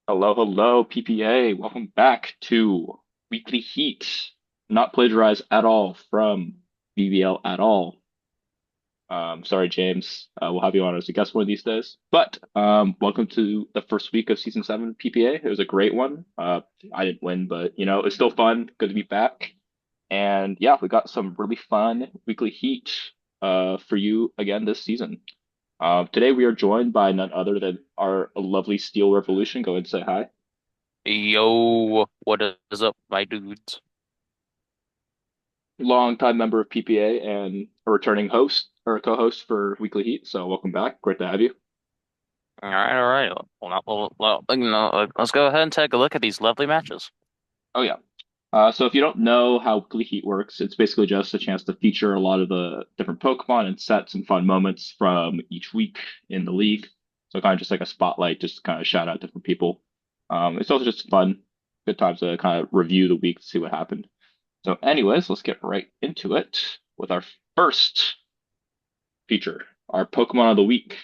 Hello, hello, PPA. Welcome back to Weekly Heat. Not plagiarized at all from BBL at all. Sorry, James. We'll have you on as a guest one of these days. But welcome to the first week of season 7 PPA. It was a great one. I didn't win, but it's still fun. Good to be back. And yeah, we got some really fun Weekly Heat for you again this season. Today we are joined by none other than our lovely Steel Revolution. Go ahead and say hi. Yo, what is up, my dudes? Longtime member of PPA and a returning host or a co-host for Weekly Heat. So welcome back. Great to have you. All right. Let's go ahead and take a look at these lovely matches. Oh yeah. So if you don't know how Weekly Heat works, it's basically just a chance to feature a lot of the different Pokemon and sets and fun moments from each week in the league. So kind of just like a spotlight, just to kind of shout out different people. It's also just fun, good times to kind of review the week to see what happened. So anyways, let's get right into it with our first feature, our Pokemon of the week,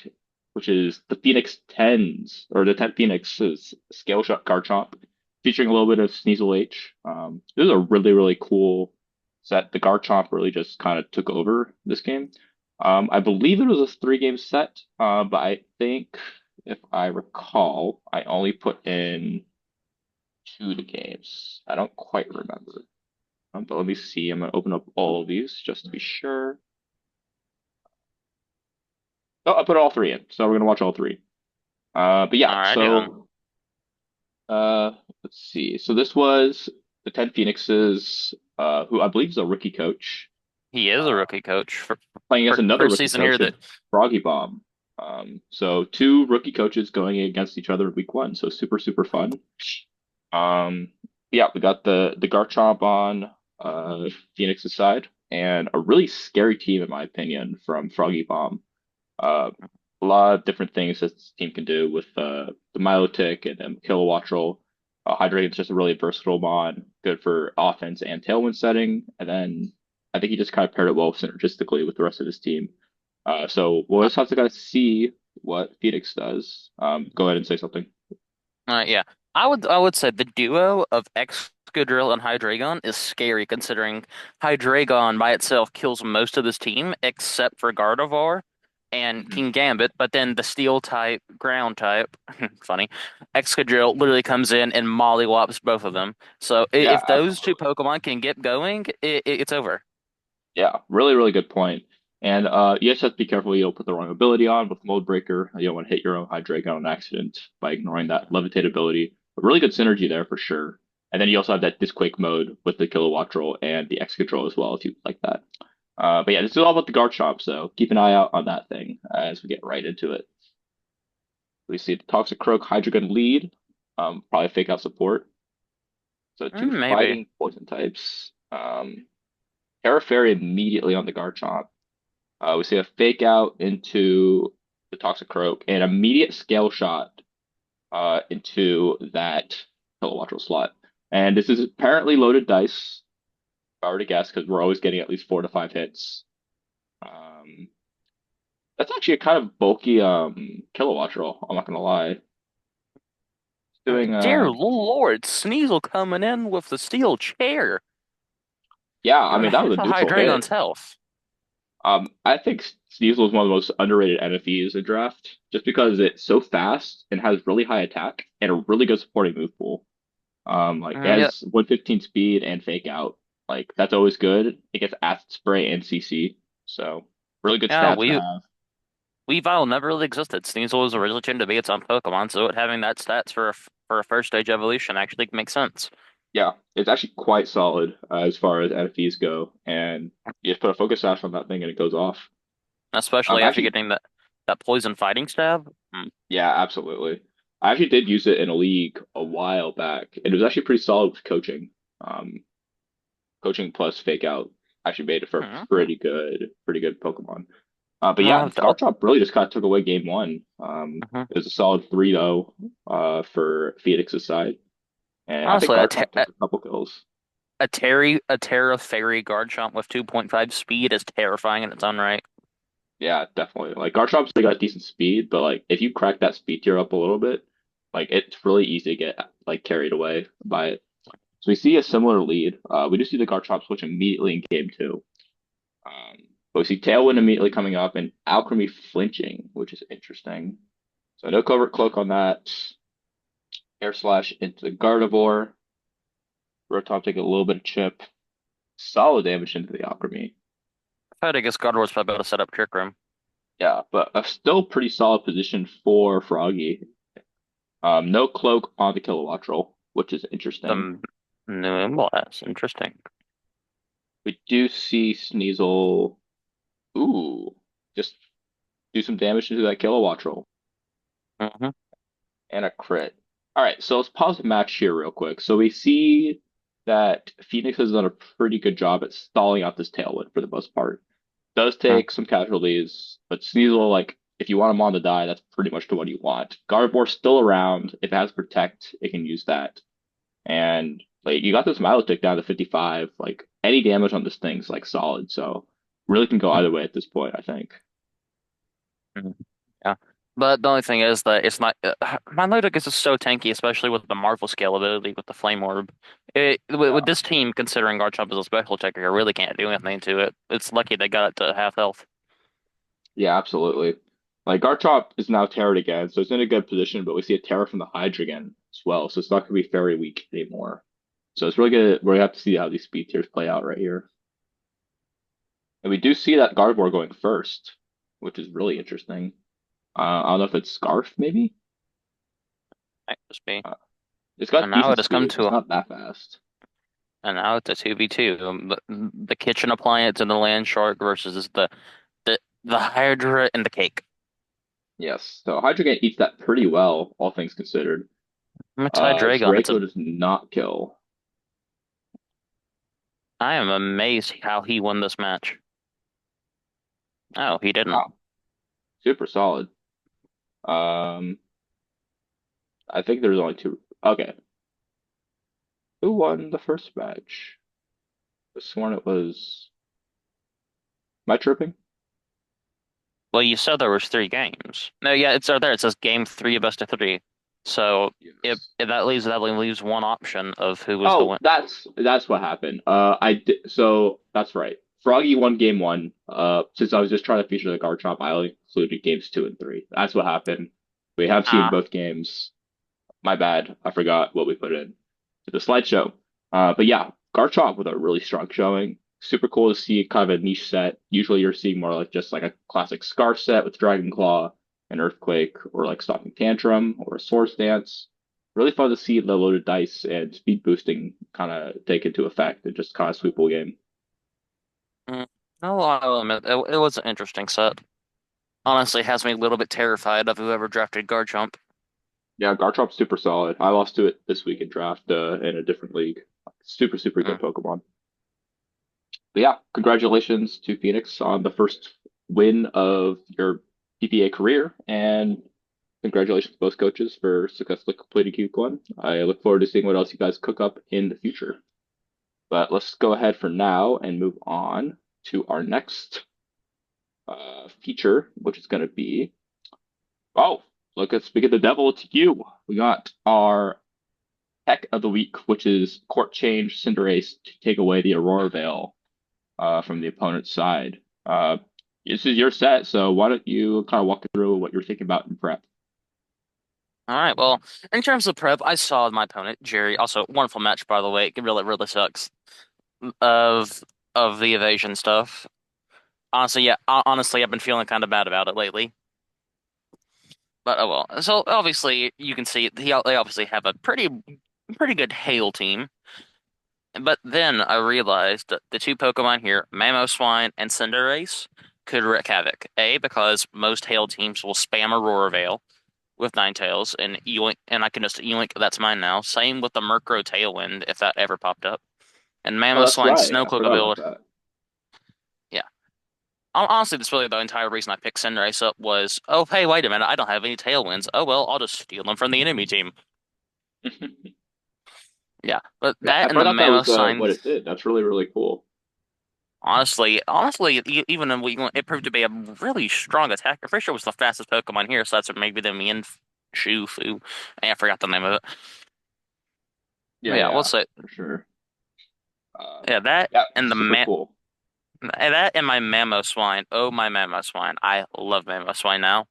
which is the Phoenix 10s, or the 10 Phoenix's Scale Shot Garchomp, featuring a little bit of Sneasel H. This is a really, really cool set. The Garchomp really just kind of took over this game. I believe it was a three-game set, but I think, if I recall, I only put in two of the games. I don't quite remember. But let me see. I'm going to open up all of these just to be sure. Oh, I put all three in, so we're gonna watch all three. But yeah, All righty then. so uh, let's see. So this was the 10 Phoenixes, who I believe is a rookie coach, He is a uh, rookie coach for playing against another first rookie season here coach that in Froggy Bomb. So two rookie coaches going against each other in week one. So super, super fun. Um, yeah, we got the Garchomp on Phoenix's side, and a really scary team in my opinion from Froggy Bomb. Uh, a lot of different things this team can do with the Milotic and Kilowattrel. Hydrate's just a really versatile mod, good for offense and tailwind setting. And then I think he just kind of paired it well synergistically with the rest of his team. So we'll uh, just have to kind of see what Phoenix does. Go ahead and say something. yeah. I would say the duo of Excadrill and Hydreigon is scary considering Hydreigon by itself kills most of this team except for Gardevoir and Mhm. King Gambit, but then the steel type, ground type, funny, Excadrill literally comes in and mollywops both of them. So Yeah, if those two absolutely. Pokemon can get going, it's over. Yeah, really, really good point. And you just have to be careful you don't put the wrong ability on with Mold Breaker. You don't want to hit your own Hydreigon on accident by ignoring that Levitate ability. But really good synergy there for sure. And then you also have that Disquake mode with the Kilowattrel and the Excadrill as well if you like that. But yeah, this is all about the Garchomp, so keep an eye out on that thing as we get right into it. We see the Toxicroak Hydreigon lead, probably fake out support. So two Maybe. fighting poison types. Terra Fairy immediately on the Garchomp. We see a fake out into the Toxicroak and immediate scale shot into that Kilowattrel slot. And this is apparently loaded dice, if I were to guess, because we're always getting at least 4 to 5 hits. Um, that's actually a kind of bulky Kilowattrel, I'm not gonna lie. It's doing Dear Lord, Sneasel coming in with the steel chair. yeah, I Doing mean that half was a of neutral hit. Hydreigon's health. I think Sneasel is one of the most underrated NFEs in draft, just because it's so fast and has really high attack and a really good supporting move pool. Like it Yeah, has 115 speed and fake out. Like that's always good. It gets acid spray and CC. So really good yeah, stats to have. Weavile never really existed. Sneasel was originally intended to be its own Pokemon, so it having that stats for a first stage evolution actually makes sense. Yeah, it's actually quite solid as far as NFEs go. And you just put a focus sash on that thing and it goes off. Especially after Actually, getting that poison fighting stab. yeah, absolutely. I actually did use it in a league a while back. And it was actually pretty solid with coaching. Um, Coaching plus fake out actually made it for a Mhm. pretty good Pokemon. But yeah, Well, Garchomp really just kind of took away game one. mhm. It was a solid 3-0 for Phoenix's side. And I think Honestly, Garchomp took a couple kills. A Terra Fairy Garchomp with 2.5 speed is terrifying in its own right. Yeah, definitely. Like Garchomp's still got decent speed, but like if you crack that speed tier up a little bit, Like it's really easy to get like carried away by it. So we see a similar lead. We do see the Garchomp switch immediately in game two. Um, but we see Tailwind immediately coming up and Alchemy flinching, which is interesting. So no covert cloak on that. Air Slash into the Gardevoir. Rotom taking a little bit of chip. Solid damage into the Alchemy. I had to guess God Wars probably able to set up Trick Room. Yeah, but a still pretty solid position for Froggy. No cloak on the Kilowattrel, which is interesting. The new Blast. Interesting. We do see Sneasel. Ooh, just do some damage into that Kilowattrel Hmm. and a crit. All right, so let's pause the match here real quick. So we see that Phoenix has done a pretty good job at stalling out this Tailwind for the most part. Does take some casualties, but Sneasel, like, if you want him on to die, that's pretty much the one you want. Gardevoir's still around. If it has Protect, it can use that. And like you got this Milotic down to 55. Like any damage on this thing's like solid. So really can go either way at this point, I think. Yeah. But the only thing is that it's not my Milotic is just so tanky, especially with the Marvel scale ability with the Flame Orb. With Yeah. this team, considering Garchomp is a special checker, you really can't do anything to it. It's lucky they got it to half health. Yeah, absolutely. Like Garchomp is now Terran again, so it's in a good position, but we see a Terra from the Hydra again as well. So it's not gonna be very weak anymore. So it's really good. We have to see how these speed tiers play out right here. And we do see that Gardevoir going first, which is really interesting. I don't know if it's Scarf, maybe. Might just be. Uh, it's got And now decent it has come speed. It's to not that fast. and now it's a 2v2. The kitchen appliance and the land shark versus the Hydra and the cake. Yes. So Hydreigon eats that pretty well, all things considered. It's Hydreigon. Draco does not kill. I am amazed how he won this match. Oh, he didn't. Wow. Super solid. Um, I think there's only two. Okay. Who won the first match? I sworn it was. Am I tripping? Well, you said there was 3 games. No, yeah, it's right there. It says game 3 of best of 3. So Yes. if that leaves one option of who was the Oh, win. that's what happened. I did, so that's right. Froggy won game one. Since I was just trying to feature the Garchomp, I only included games two and three. That's what happened. We have seen Ah, both games. My bad. I forgot what we put in to the slideshow. But yeah, Garchomp with a really strong showing. Super cool to see kind of a niche set. Usually you're seeing more like just like a classic Scarf set with Dragon Claw and Earthquake or like Stalking Tantrum or a Swords Dance. Really fun to see the loaded dice and speed boosting kind of take into effect and just kind of sweep the game. mm, no, I'll admit it was an interesting set. Honestly, has me a little bit terrified of whoever drafted Garchomp. Yeah, Garchomp's super solid. I lost to it this week in draft in a different league. Super, super good Mm. Pokemon. But yeah, congratulations to Phoenix on the first win of your PPA career, and congratulations to both coaches for successfully completing Q1. I look forward to seeing what else you guys cook up in the future. But let's go ahead for now and move on to our next feature, which is going to be oh, look at Speak of the Devil, it's you. We got our Tech of the Week, which is Court Change Cinderace to take away the Aurora Veil from the opponent's side. This is your set, so why don't you kind of walk through what you're thinking about in prep? All right. Well, in terms of prep, I saw my opponent Jerry. Also, wonderful match by the way. It really sucks of the evasion stuff. Honestly, yeah. Honestly, I've been feeling kind of bad about it lately. But oh well. So obviously, you can see they obviously have a pretty good Hail team. But then I realized that the 2 Pokemon here, Mamoswine and Cinderace, could wreak havoc. A, because most Hail teams will spam Aurora Veil with Ninetales and Yoink, and I can just Yoink, that's mine now. Same with the Murkrow Tailwind if that ever popped up. And Oh, that's Mamoswine's right. I Snowcloak forgot about ability. that. Yeah. Honestly, that's really the entire reason I picked Cinderace up was, oh, hey, wait a minute, I don't have any Tailwinds. Oh, well, I'll just steal them from the enemy team. Yeah. But Yeah, I that and the forgot that was Mamoswine. what it did. That's really, really cool. Honestly, even in week 1, it proved to be a really strong attacker. For sure, it was the fastest Pokemon here, so that's what maybe the me in Shufu. I forgot the name of it. Yeah, But yeah, we'll yeah, say for sure. Um, yeah, that yeah, and the super man cool. that and my Mamoswine. Oh, my Mamoswine. I love Mamoswine now.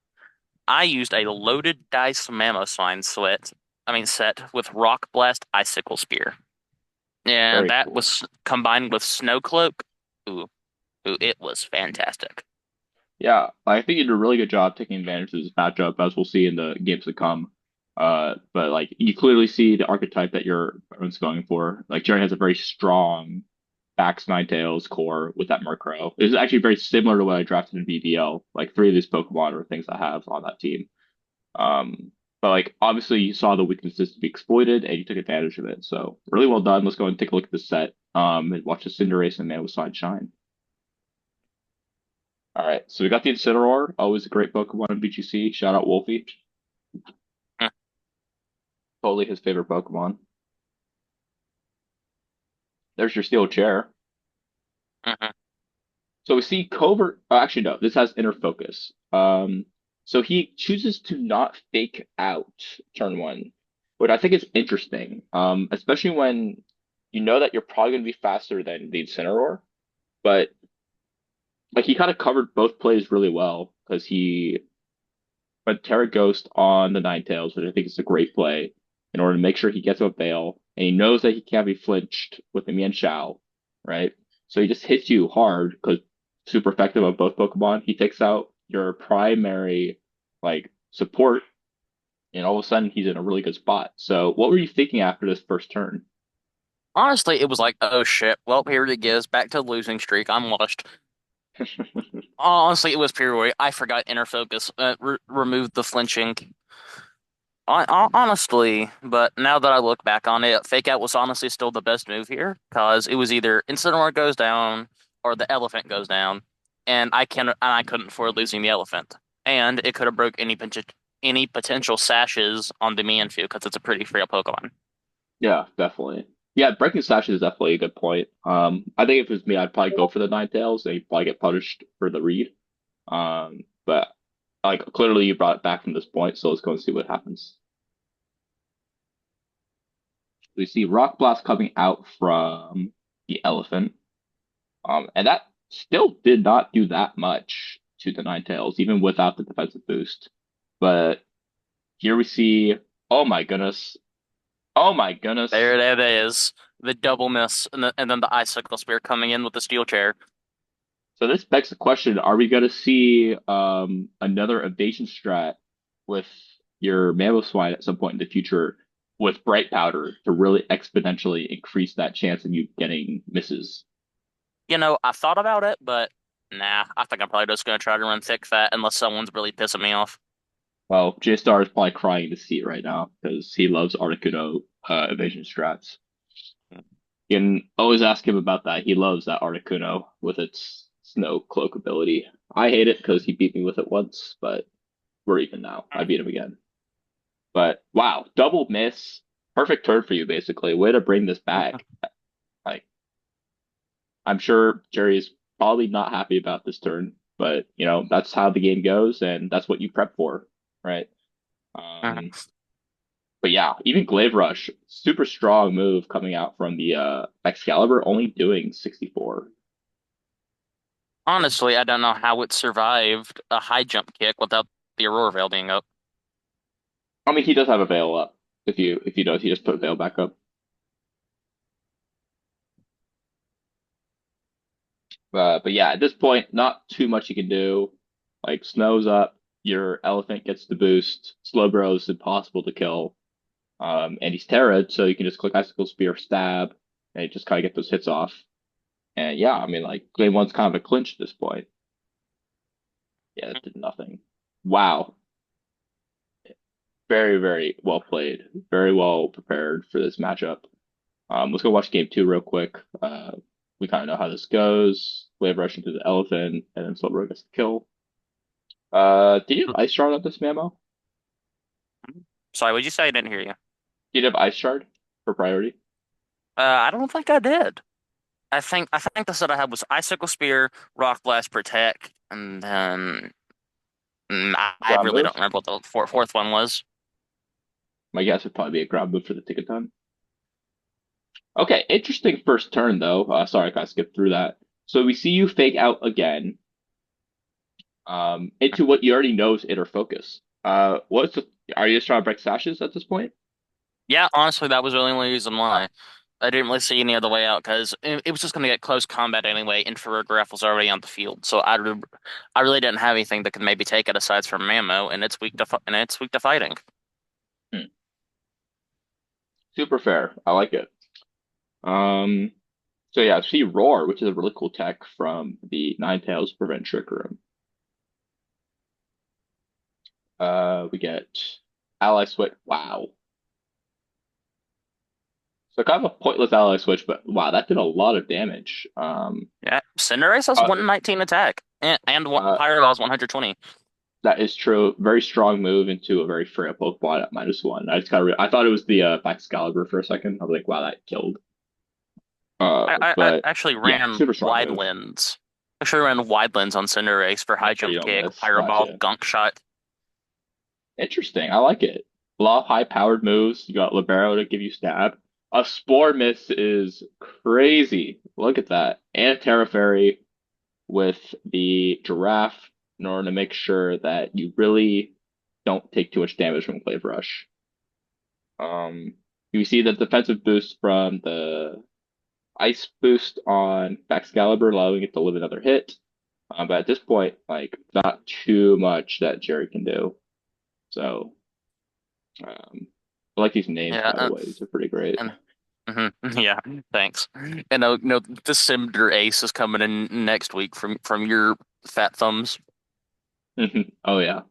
I used a loaded dice Mamoswine set with Rock Blast Icicle Spear. And Very that cool. was combined with Snow Cloak. Ooh, ooh, it was fantastic. Yeah, I think you did a really good job taking advantage of this matchup, as we'll see in the games to come. But like you clearly see the archetype that your opponent's going for. Like Jerry has a very strong Bax Ninetales core with that Murkrow. It's actually very similar to what I drafted in BBL. Like three of these Pokemon are things I have on that team. Um, but like obviously you saw the weaknesses to be exploited and you took advantage of it. So really well done. Let's go and take a look at the set. And watch the Cinderace and Mamoswine shine. All right, so we got the Incineroar, always a great Pokemon in BGC. Shout out Wolfie, totally his favorite Pokemon. There's your steel chair. Mm-hmm. So we see Covert. Oh, actually, no, this has inner focus. So he chooses to not fake out turn one, which I think is interesting. Especially when you know that you're probably going to be faster than the Incineroar, but like he kind of covered both plays really well because he but Terra Ghost on the Ninetales, which I think is a great play, in order to make sure he gets him a bail, and he knows that he can't be flinched with the Mian Shao, right? So he just hits you hard because super effective on both Pokemon. He takes out your primary like support, and all of a sudden he's in a really good spot. So what were you thinking after this first turn? Honestly, it was like, oh shit. Well, here it is, back to the losing streak. I'm washed. Honestly, it was purely I forgot inner focus. Removed the flinching. Honestly, but now that I look back on it, fake out was honestly still the best move here because it was either Incineroar goes down or the elephant goes down, and I couldn't afford losing the elephant, and it could have broke any potential sashes on the Mienfoo because it's a pretty frail Pokemon. Yeah, definitely. Yeah, breaking slash is definitely a good point. I think if it was me, I'd probably go for the Ninetales. They'd probably get punished for the read. But like clearly you brought it back from this point, so let's go and see what happens. We see Rock Blast coming out from the elephant. And that still did not do that much to the Ninetales, even without the defensive boost. But here we see, oh my goodness, oh my goodness. There it is, the double miss, and then the Icicle Spear coming in with the Steel Chair. So this begs the question, are we going to see another evasion strat with your Mamoswine at some point in the future with Bright Powder to really exponentially increase that chance of you getting misses? I thought about it, but nah, I think I'm probably just gonna try to run thick fat unless someone's really pissing me off. Well, J-Star is probably crying to see it right now because he loves Articuno evasion strats. You can always ask him about that. He loves that Articuno with its snow cloak ability. I hate it because he beat me with it once, but we're even now. I beat him again. But wow, double miss. Perfect turn for you, basically. Way to bring this back. Like, I'm sure Jerry's probably not happy about this turn, but that's how the game goes, and that's what you prep for, right? Um, but yeah, even Glaive Rush, super strong move coming out from the Excalibur, only doing 64. Honestly, I don't know how it survived a high jump kick without the Aurora Veil being up. I mean, he does have a veil up. If you don't, he just put veil back up. But yeah, at this point, not too much you can do. Like snow's up, your elephant gets the boost. Slowbro is impossible to kill. And he's Terra, so you can just click Icicle Spear, stab, and just kind of get those hits off. And yeah, I mean, like game one's kind of a clinch at this point. Yeah, it did nothing. Wow, very very well played, very well prepared for this matchup. Let's go watch game two real quick. We kind of know how this goes. Wave rush into the elephant, and then Slowbro gets the kill. Did you have Ice Shard on this Mamo? Sorry, would you say? I didn't hear you. Did you have Ice Shard for priority? I don't think I did. I think the set I had was Icicle Spear, Rock Blast, Protect, and then I really don't Groundless? remember what the fourth one was. My guess would probably be a grab move for the ticket time. Okay, interesting first turn though. Sorry, I kind of skipped through that. So we see you fake out again, into what you already know is inner focus. Are you just trying to break sashes at this point? Yeah, honestly, that was the only reason why. I didn't really see any other way out because it was just going to get close combat anyway. Infrared Graph was already on the field, so I really didn't have anything that could maybe take it aside from Mammo, and it's weak to fighting. Hmm. Super fair. I like it. Um, so yeah, see Roar, which is a really cool tech from the Ninetales Prevent Trick Room. We get Ally Switch. Wow. So kind of a pointless ally switch, but wow, that did a lot of damage. Yeah, Cinderace has Uh, 119 attack and uh, Pyro's 120. that is true. Very strong move into a very frail Pokemon at -1. I just kind of I thought it was the Excalibur for a second. I was like, wow, that killed. I But actually yeah, ran super strong wide move. lens. Actually ran wide lens on Cinderace for Make high sure you jump don't kick, miss. Pyro Ball, Gotcha. Gunk Shot. Interesting. I like it. A lot of high-powered moves. You got Libero to give you stab. A Spore Miss is crazy. Look at that. And a Terra Fairy with the Giraffe in order to make sure that you really don't take too much damage from Glaive Rush. You see the defensive boost from the Ice boost on Excalibur, allowing it to live another hit. But at this point, like, not too much that Jerry can do. So, I like these names, Yeah, by the way. These are pretty great. and yeah, thanks. And no, the Cinder Ace is coming in next week from your fat thumbs. Oh yeah.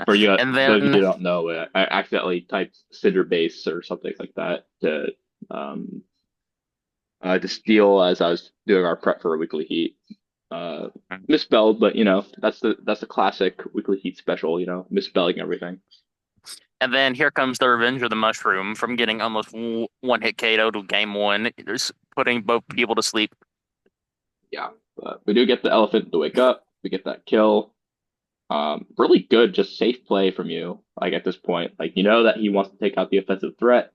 For you, And those of you who then don't know, I accidentally typed Cinder Base or something like that um, to steal as I was doing our prep for a weekly heat. Uh, Misspelled, but that's the classic weekly heat special. Misspelling everything. here comes the Revenge of the Mushroom from getting almost one hit KO to game one, just putting both people to sleep. Yeah, but we do get the elephant to wake up. We get that kill. Really good, just safe play from you. Like at this point, like you know that he wants to take out the offensive threat,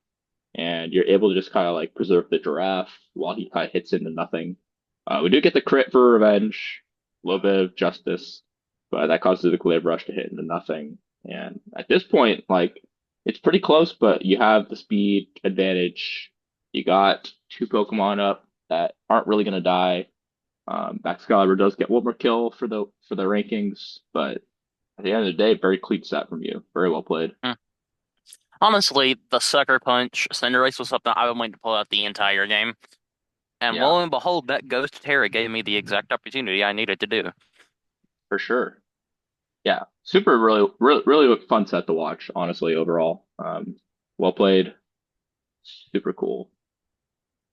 and you're able to just kind of like preserve the giraffe while he kind of hits into nothing. We do get the crit for revenge, a little bit of justice, but that causes the glaive rush to hit into nothing. And at this point, like it's pretty close, but you have the speed advantage. You got two Pokemon up that aren't really gonna die. Excalibur does get one more kill for the rankings, but at the end of the day, very clean set from you. Very well played. Hmm. Honestly, the Sucker Punch Cinderace was something I've been waiting to pull out the entire game. And Yeah, lo and behold, that Ghost Terra gave me the exact opportunity I needed to do. for sure. Yeah, super, really, really, really fun set to watch. Honestly, overall, well played, super cool.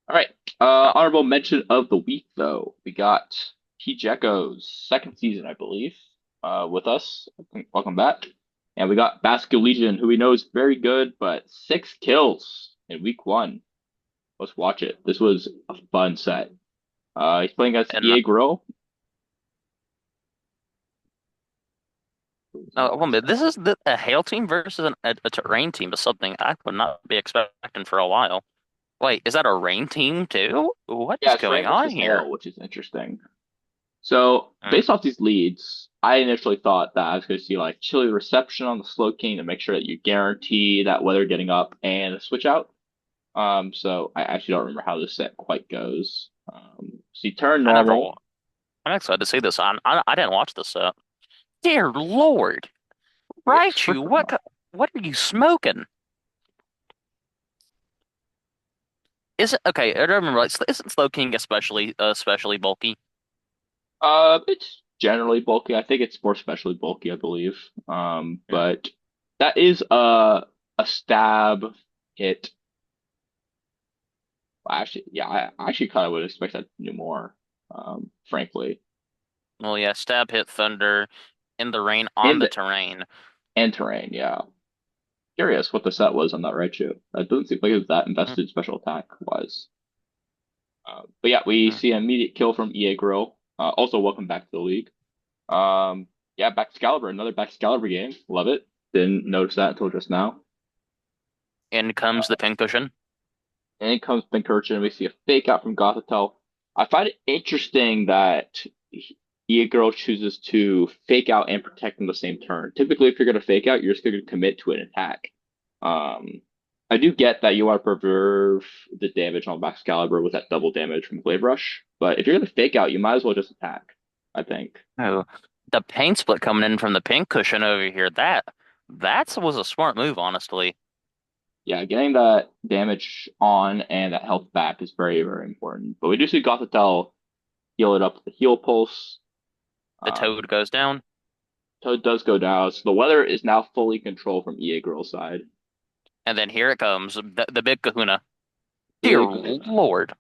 All right, Oh, honorable mention of the week though. We got T Jekko's second season, I believe, with us. Welcome back. And we got Basque Legion, who we know is very good, but 6 kills in week one. Let's watch it. This was a fun set. He's playing against and EA Grill. One minute, this is a Hail team versus a terrain team is something I would not be expecting for a while. Wait, is that a rain team too? What Yeah, is it's rain going on versus here? hail, which is interesting. So Hmm. based off these leads, I initially thought that I was going to see like chilly reception on the Slow King to make sure that you guarantee that weather getting up and a switch out. So I actually don't remember how this set quite goes. So you turn I never. normal. I'm excited to see this. I didn't watch this. Dear Lord, It's Raichu, freaking normal. what are you smoking? Is it okay? I don't remember. Like, isn't Slow King especially bulky? It's generally bulky. I think it's more especially bulky, I believe. Hmm. But that is a stab hit. Actually, yeah, I actually kind of would expect that to do more. Frankly, Well, yeah, stab hit thunder in the rain on in the the terrain. and terrain, yeah. Curious what the set was on that Raichu. That doesn't seem like it was that Hmm. invested special attack wise. But yeah, we Hmm. see an immediate kill from EA Grill. Also, welcome back to the league. Yeah, back Excalibur, another back Excalibur game. Love it. Didn't notice that until just now. In comes the pincushion. And in comes Pincurchin. We see a fake out from Gothitelle. I find it interesting that Girl chooses to fake out and protect in the same turn. Typically, if you're going to fake out, you're just going to commit to an attack. Um, I do get that you want to preserve the damage on Excalibur with that double damage from Glaive Rush, but if you're going to fake out, you might as well just attack, I think. Oh, the pain split coming in from the pincushion over here. That was a smart move, honestly. Yeah, getting that damage on and that health back is very, very important. But we do see Gothitelle heal it up with the heal pulse. The Um, toad goes down, Toad does go down, so the weather is now fully controlled from EA Girl's side. and then here it comes, the big kahuna. Dear Big Lord,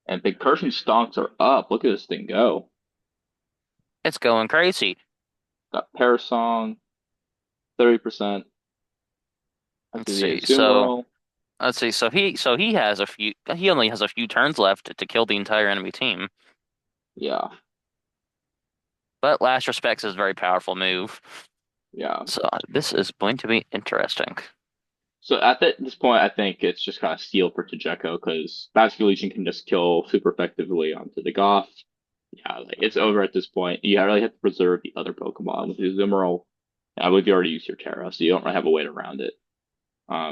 and Big Curtain stonks are up. Look at this thing go. it's going crazy. Got Parasong, 30%. Let's After the see. So Azumarill. let's see. He only has a few turns left to kill the entire enemy team. Yeah, But Last Respects is a very powerful move. yeah. So this is going to be interesting. So at this point, I think it's just kind of steal for Tajeko because Basculation can just kill super effectively onto the Goth. Yeah, like it's over at this point. You really have to preserve the other Pokemon with the Azumarill. I believe you already used your Terra, so you don't really have a way around it.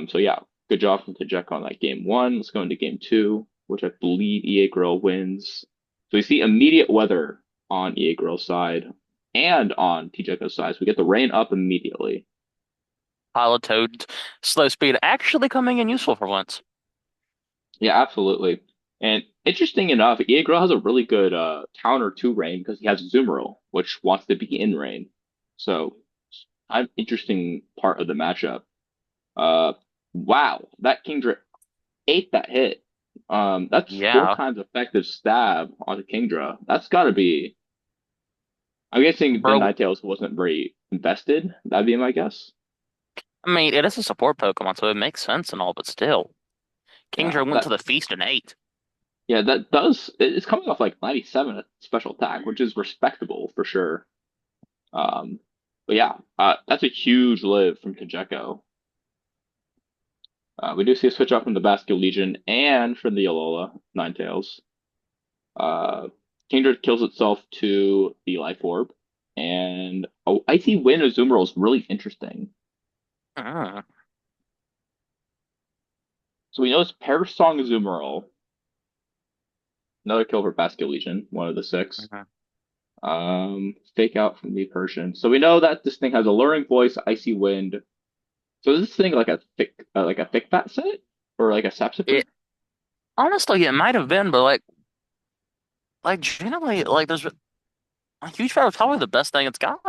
So yeah, good job from Tajek on that game one. Let's go into game two, which I believe EA Grill wins. So we see immediate weather on EA Grill's side and on Tajeko's side. So we get the rain up immediately. Toad, slow speed actually coming in useful for once. Yeah, absolutely. And interesting enough, EA Grill has a really good counter to rain because he has Azumarill, which wants to be in rain. So, an interesting part of the matchup. Uh, wow, that Kingdra ate that hit. That's four Yeah, times effective stab onto Kingdra. That's got to be. I'm guessing the bro. Ninetales wasn't very invested. That'd be my guess. I mean, it is a support Pokemon, so it makes sense and all, but still. Yeah, Kingdra went to that the feast and ate. yeah that does. It's coming off like 97 special attack, which is respectable for sure. Um, but yeah, that's a huge live from Kajeko. We do see a switch up from the Basque Legion and from the Alola Ninetales. Uh, Kingdra kills itself to the Life Orb, and oh, Icy Wind Azumarill is really interesting. Mm, So we know it's Parasong Azumarill, another kill for Basque Legion, one of the six. mhm. Fake out from the Persian. So we know that this thing has Alluring Voice, Icy Wind. So is this thing like a thick fat set or like a Sapsiper? It honestly, it might have been, but generally, there's a huge power is probably the best thing it's got.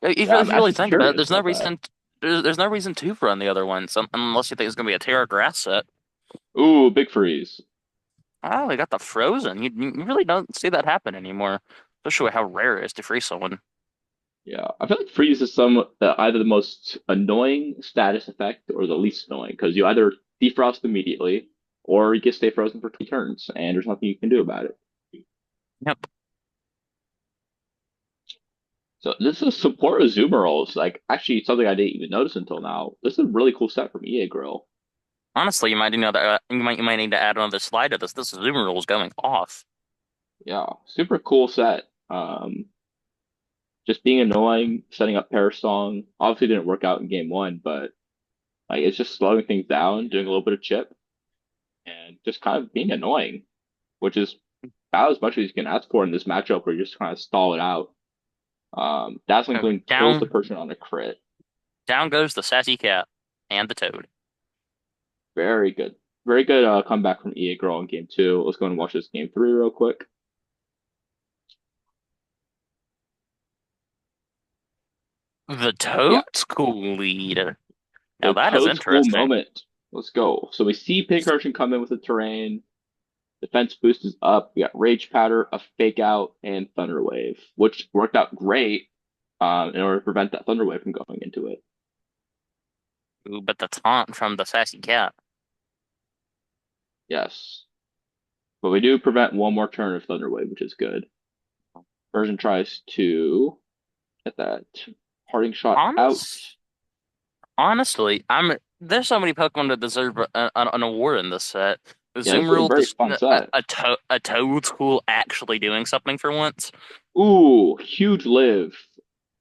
Yeah, I'm If you really actually think about it, curious about that. there's no reason to run the other ones unless you think it's gonna be a Terra Grass set. Ooh, big freeze. Oh, we got the Frozen. You really don't see that happen anymore, especially with how rare it is to freeze someone. Yeah, I feel like freeze is either the most annoying status effect or the least annoying because you either defrost immediately or you can stay frozen for 2 turns and there's nothing you can do about it. Yep. So this is support Azumarill. Like actually something I didn't even notice until now. This is a really cool set from EA Grill. Honestly, you might need to add another slide to this. This Zoom rule is going off. Yeah, super cool set. Just being annoying, setting up Parasong. Obviously didn't work out in game one, but like it's just slowing things down, doing a little bit of chip, and just kind of being annoying, which is about as much as you can ask for in this matchup where you're just kind of stall it out. Dazzling Oh, Gleam kills the person on a crit. down goes the sassy cat and the toad. Very good. Very good comeback from EA Girl in game two. Let's go and watch this game three real quick. The Yeah, toad's cool lead. Now the that is Toad's cool interesting. moment. Let's go. So we see Pincurchin come in with the terrain. Defense boost is up. We got Rage Powder, a Fake Out, and Thunder Wave, which worked out great in order to prevent that Thunder Wave from going into it. Ooh, but the taunt from the sassy cat. Yes. But we do prevent one more turn of Thunder Wave, which is good. Version tries to get that parting shot out. Honest, honestly, I'm there's so many Pokemon that deserve an award in this set. The Yeah, this is a Azumarill, very fun set. a Toedscool actually doing something for once. Ooh, huge live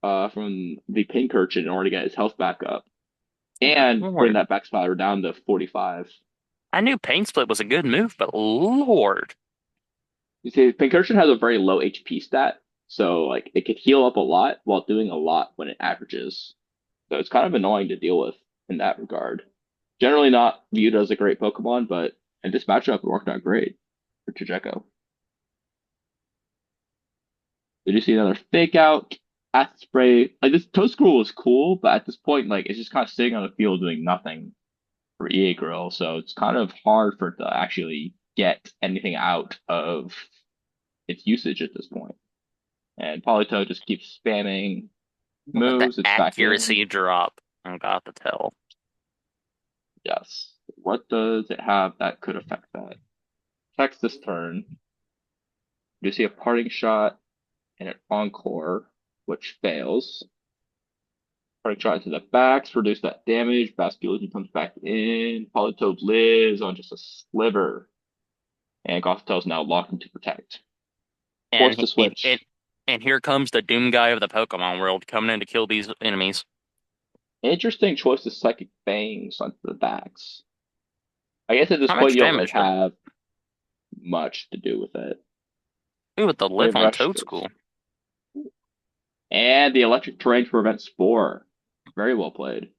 from the Pincurchin in order to get his health back up and bring Lord, that back spotter down to 45. I knew Pain Split was a good move, but Lord, You see, Pincurchin has a very low HP stat, so like it could heal up a lot while doing a lot when it averages. So it's kind of annoying to deal with in that regard. Generally not viewed as a great Pokemon, but in this matchup it worked out great for Chijeko. Did you see another fake out? Acid spray. Like this Toad Scroll was cool, but at this point, like it's just kind of sitting on the field doing nothing for EA Grill. So it's kind of hard for it to actually get anything out of its usage at this point. And Politoed just keeps spamming the moves. It's back in. accuracy drop. I got to tell. Yes. What does it have that could affect that? Checks this turn. You see a parting shot and an encore, which fails. Parting shot into the backs, reduce that damage. Basculation comes back in. Politoed lives on just a sliver. And Gothitel's now locked into protect. And Forced to he, it, switch. and here comes the Doom guy of the Pokemon world coming in to kill these enemies. Interesting choice of Psychic Fangs onto the backs. I guess at this How point much you don't really damage though? have much to do with it. Ooh, with the live Brave on Rush goes. Toedscool. And the electric terrain to prevent Spore. Very well played.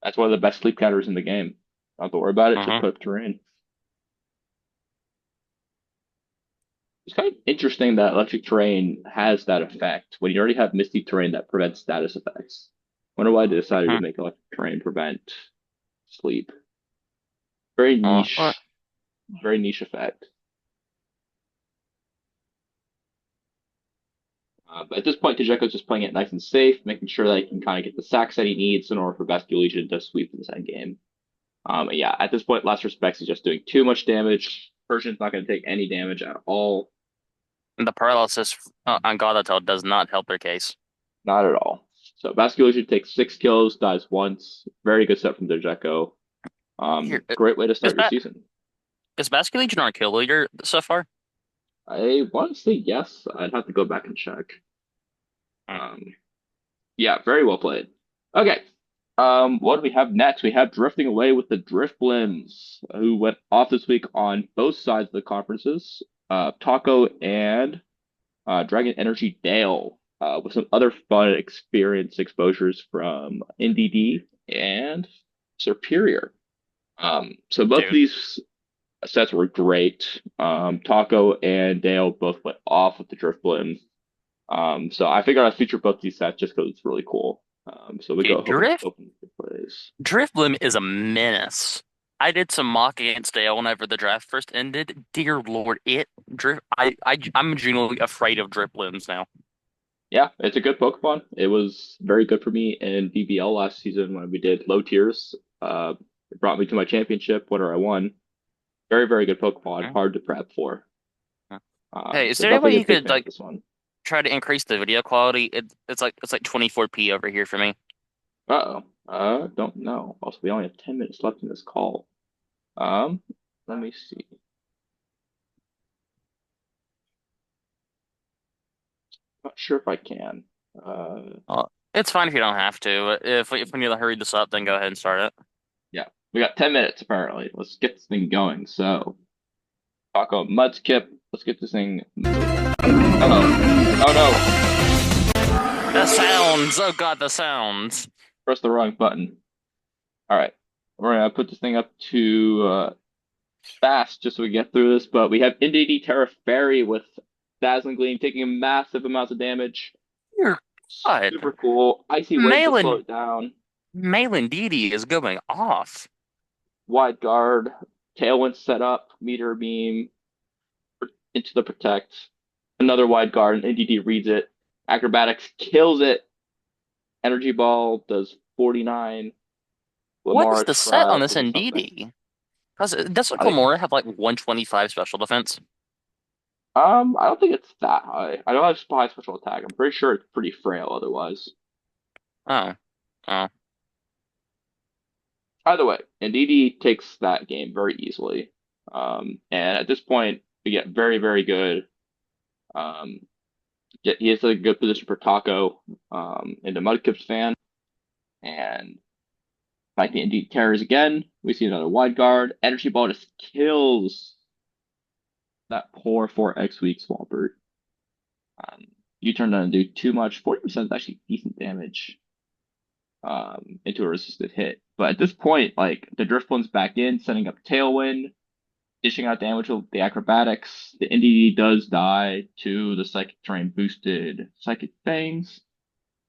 That's one of the best sleep counters in the game. Don't have to worry about it, just Uh-huh. put up terrain. It's kind of interesting that electric terrain has that effect when you already have misty terrain that prevents status effects. Wonder why they decided to Huh. make electric terrain prevent sleep. Very Well, niche, very niche effect. But at this point, Kajeko's just playing it nice and safe, making sure that he can kind of get the sacks that he needs in order for Basculation to sweep in this end game. Yeah, at this point, last respects, he's just doing too much damage. Persian's not going to take any damage at all. the paralysis on Gothitelle does not help their case. Not at all. So Basculation takes 6 kills, dies once. Very good set from Dejeko. Here, Great way to is start your season. Basculegion our kill leader so far? I want to say yes. I'd have to go back and check. Hmm. Um, yeah, very well played. Okay. What do we have next? We have Drifting Away with the Drifblims, who went off this week on both sides of the conferences. Taco and Dragon Energy Dale, with some other fun experience exposures from NDD and Superior. So both of Dude, these sets were great. Taco and Dale both went off with the Drifblim. So I figured I'd feature both these sets just because it's really cool. So we go dude, open plays. Drifblim is a menace. I did some mock against Dale whenever the draft first ended. Dear Lord, it drift. I'm genuinely afraid of Drifblims now. Yeah, it's a good Pokemon. It was very good for me in BBL last season when we did low tiers. It brought me to my championship, where I won. Very, very good Pokemon. Hmm. Hard to prep for. Hey, is So there any way definitely a you big could fan of like this one. try to increase the video quality? It's like 24p over here for me. Uh-oh. Don't know. Also, we only have 10 minutes left in this call. Um, Let me see. Not sure if I can. It's fine if you don't have to. If we need to hurry this up, then go ahead and start it. Yeah, we got 10 minutes apparently. Let's get this thing going. So, Taco Mudskip. Let's get this thing moving. Uh-oh. Oh no. The sounds! Oh God, the sounds! Press the wrong button. All right. We're gonna put this thing up to fast just so we get through this, but we have NDD Terra Fairy with Dazzling Gleam taking massive amounts of damage. Dear God, Super cool. Icy Wind to slow Malin it down. Malin Didi is going off. Wide guard. Tailwind set up. Meteor Beam into the protect. Another wide guard, and NDD reads it. Acrobatics kills it. Energy Ball does 49. What is Lamar the set on tries this to do in something. DD? Because doesn't I think Clamora have like 125 special defense? I don't think it's that high. I don't have high special attack. I'm pretty sure it's pretty frail otherwise. Oh, oh. Either way, Ndidi takes that game very easily. And at this point, we get very, very good. Um, he is a good position for Taco into Mudkip's fan. And like the Ndidi carries again, we see another wide guard. Energy Ball just kills that poor 4X weak Swampert. Um, U-turn doesn't do too much. 40% is actually decent damage into a resisted hit. But at this point, like the Drifblim's back in, setting up Tailwind, dishing out damage with the acrobatics. The NDD does die to the psychic terrain boosted psychic things.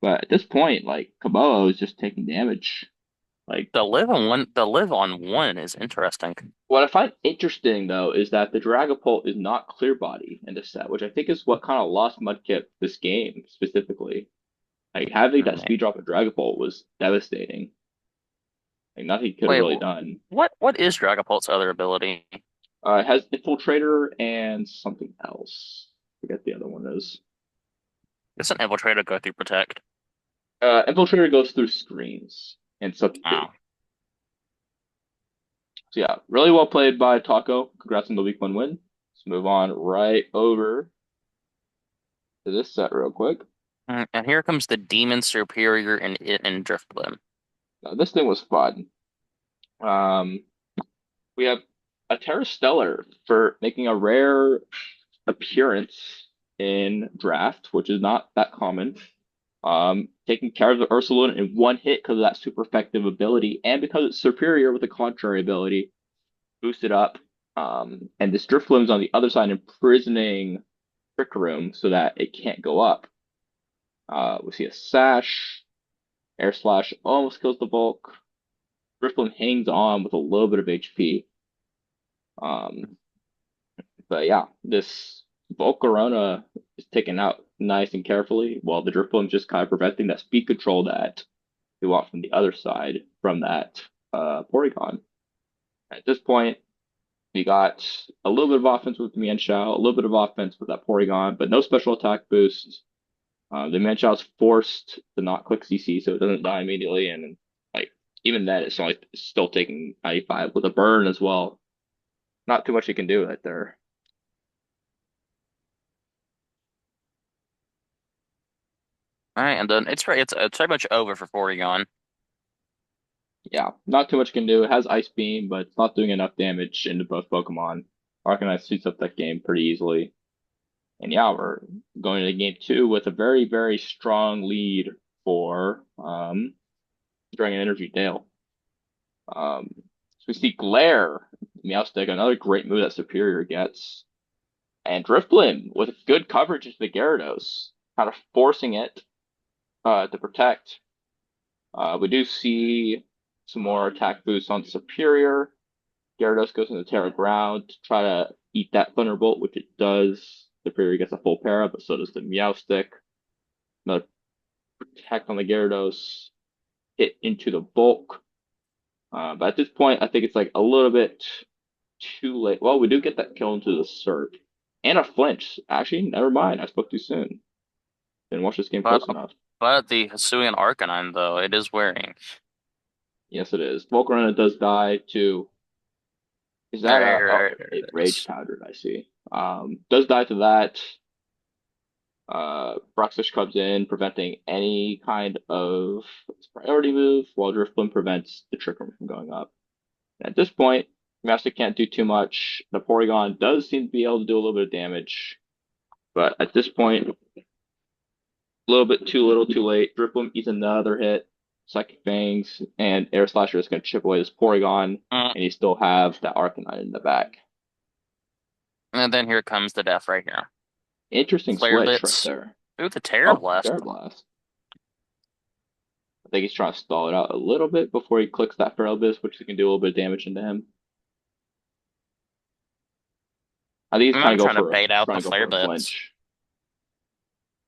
But at this point, like Kabuo is just taking damage. Like The live on one is interesting. what I find interesting though is that the Dragapult is not clear body in this set, which I think is what kind of lost Mudkip this game specifically. Like having that Mm, speed drop of Dragapult was devastating. Like nothing he could have Wait, really done. what is Dragapult's other ability? It has Infiltrator and something else. I forget the other one is. Doesn't Infiltrator go through Protect? Infiltrator goes through screens and substitute. Oh. So yeah, really well played by Taco. Congrats on the week one win. Let's move on right over to this set real quick. And here comes the Demon Superior and Driftblim. Now, this thing was fun. Um, we have a Terra Stellar for making a rare appearance in draft, which is not that common. Taking care of the Ursaluna in one hit because of that super effective ability, and because it's superior with the contrary ability, boosted up. And this Drifloon's on the other side, imprisoning Trick Room so that it can't go up. We see a Sash, Air Slash almost kills the bulk. Drifloon hangs on with a little bit of HP. Um, but yeah, this Volcarona is taken out nice and carefully, while the Drifloon's just kind of preventing that speed control that we want from the other side from that Porygon. At this point, we got a little bit of offense with the Mienshao, a little bit of offense with that Porygon, but no special attack boost. The Mienshao's forced to not click CC, so it doesn't die immediately, and like even that, it's still taking 95 with a burn as well. Not too much you can do right there. All right, and then it's pretty much over for Porygon. Yeah, not too much you can do. It has Ice Beam, but it's not doing enough damage into both Pokemon. Arcanine suits up that game pretty easily. And yeah, we're going into game two with a very, very strong lead for Dragon Energy Dale. So we see Glare, Meowstic, another great move that Superior gets. And Drifblim with good coverage into the Gyarados, kind of forcing it to protect. We do see some more attack boosts on Superior. Gyarados goes into Terra Ground to try to eat that Thunderbolt, which it does. Superior gets a full para, but so does the Meowstic. Another protect on the Gyarados, hit into the bulk. But at this point, I think it's like a little bit too late. Well, we do get that kill into the Surf. And a flinch. Actually, never mind. I spoke too soon. Didn't watch this game But close enough. but the Hisuian Arcanine though, it is wearing. Yes, it is. Volcarona does die to. Is that There it it rage is. powdered? I see. Does die to that. Bruxish comes in, preventing any kind of priority move, while Drifblim prevents the Trick Room from going up. At this point, Master can't do too much. The Porygon does seem to be able to do a little bit of damage, but at this point, a little bit too little, too late. Drifblim eats another hit. Psychic Fangs and Air Slasher is going to chip away this Porygon, Mm, and you still have that Arcanine in the back. And then here comes the death right here. Interesting Flare switch right Blitz. there. Ooh, the Terror Oh, Blast. Terra Blast. I think he's trying to stall it out a little bit before he clicks that Feral Blitz, which can do a little bit of damage into him. I think he's I'm trying to bait out trying the to go Flare for a Blitz. flinch.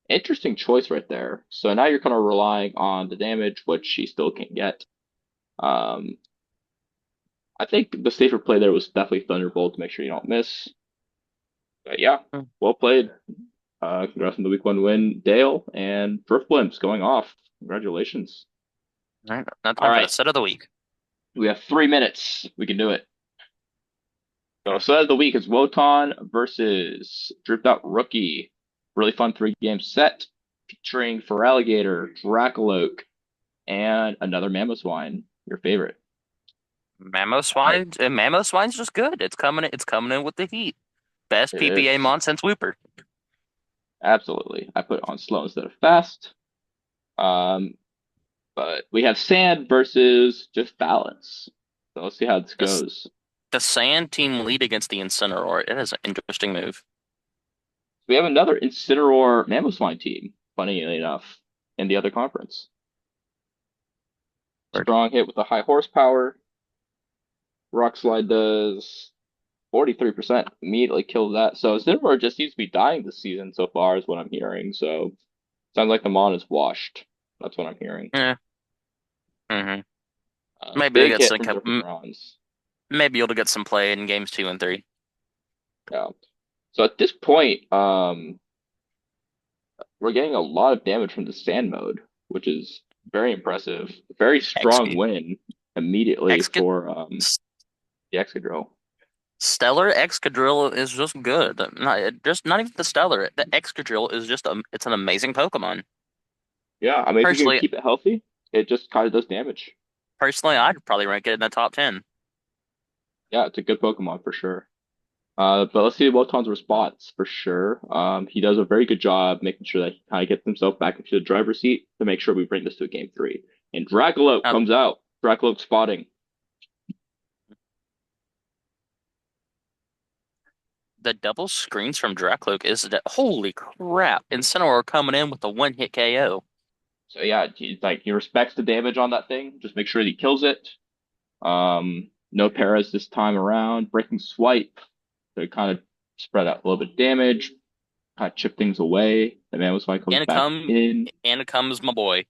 Interesting choice right there. So now you're kind of relying on the damage, which he still can't get. Um, I think the safer play there was definitely Thunderbolt to make sure you don't miss. But yeah, Mm, well played. Congrats on the week one win, Dale, and Driftblimps going off. Congratulations. All right, now All time for the right, set of the week. We have 3 minutes. We can do it. So, Hmm. set of the week is Wotan versus Dripped Out Rookie. Really fun three-game set featuring Feraligatr, Dracoloak, and another Mamoswine, your favorite. All right, Mammoth Swine's just good. It's coming in with the heat. Best it PPA is. mon since Wooper. Absolutely. I put it on slow instead of fast. Um, but we have Sand versus just Balance. So let's see how this This goes. the Sand team lead against the Incineroar. It is an interesting move. We have another Incineroar Mamoswine team, funny enough, in the other conference. Word. Strong hit with a high horsepower. Rock Slide does 43%. Immediately kills that. So Incineroar just seems to be dying this season so far, is what I'm hearing. So sounds like the Mon is washed. That's what I'm hearing. Yeah. Hmm. Maybe you'll Big get hit some. from different rounds. Maybe you'll get some play in games 2 and 3. Yeah. So at this point, we're getting a lot of damage from the Sand mode, which is very impressive. Very Ex strong win immediately Excad for the Excadrill. Stellar Excadrill is just good. Not even the Stellar. The Excadrill is just it's an amazing Pokemon. Yeah, I mean, if you can Personally, keep it healthy, it just kind of does damage. I'd probably rank it in the top 10. Yeah, it's a good Pokemon for sure. But let's see Wotan's response for sure. He does a very good job making sure that he kind of gets himself back into the driver's seat to make sure we bring this to a game three. And Dracoloak Uh, comes out. Dracoloak spotting. the double screens from Dracloak is that holy crap! Incineroar coming in with a one-hit KO. So yeah, he respects the damage on that thing. Just make sure he kills it. No paras this time around. Breaking swipe to kind of spread out a little bit of damage, kind of chip things away. The Mamoswine comes And it back come in, and it comes my boy.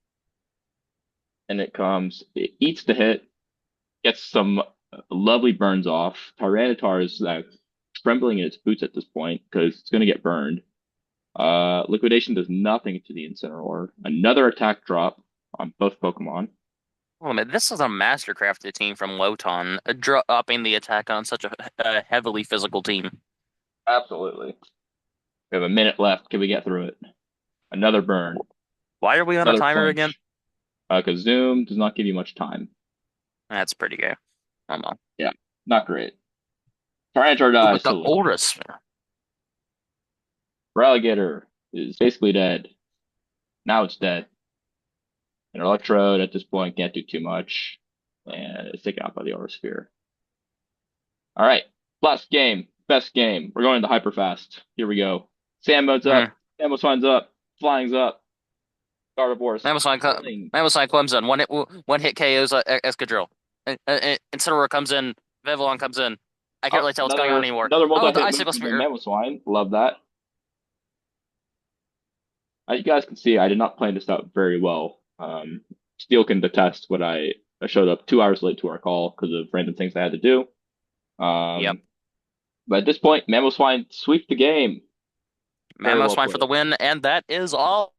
and it eats the hit, gets some lovely burns off. Tyranitar is trembling in its boots at this point because it's going to get burned. Liquidation does nothing to the Incineroar. Another attack drop on both Pokemon. Oh man, this is a mastercrafted team from Wotan, dropping the attack on such a heavily physical team. Absolutely. We have a minute left. Can we get through it? Another burn, Why are we on a another timer again? flinch. Because Zoom does not give you much time. That's pretty good. Oh well. Yeah, not great. Tyranitar Ooh, dies but to the the liquid. Oris. Feraligatr is basically dead. Now it's dead. An Electrode at this point can't do too much. And it's taken out by the Aura Sphere. All right. Last game. Best game. We're going to Hyperfast. Here we go. Sand mode's Hmm. up. Amoswine's up. Flying's up. Gardevoir's killing. Mamoswine comes in. One hit KOs Escadrille. Incineroar comes in. Vivillon comes in. I can't Oh, really tell what's going on anymore. another Oh, the multi-hit move Icicle from the Spear. Mamoswine. Love that. You guys can see I did not plan this out very well. Steel can attest when I showed up 2 hours late to our call because of random things I had to do. Yep. Um, but at this point, Mamoswine sweep the game. Very well Mamoswine for the played. win, and that is all.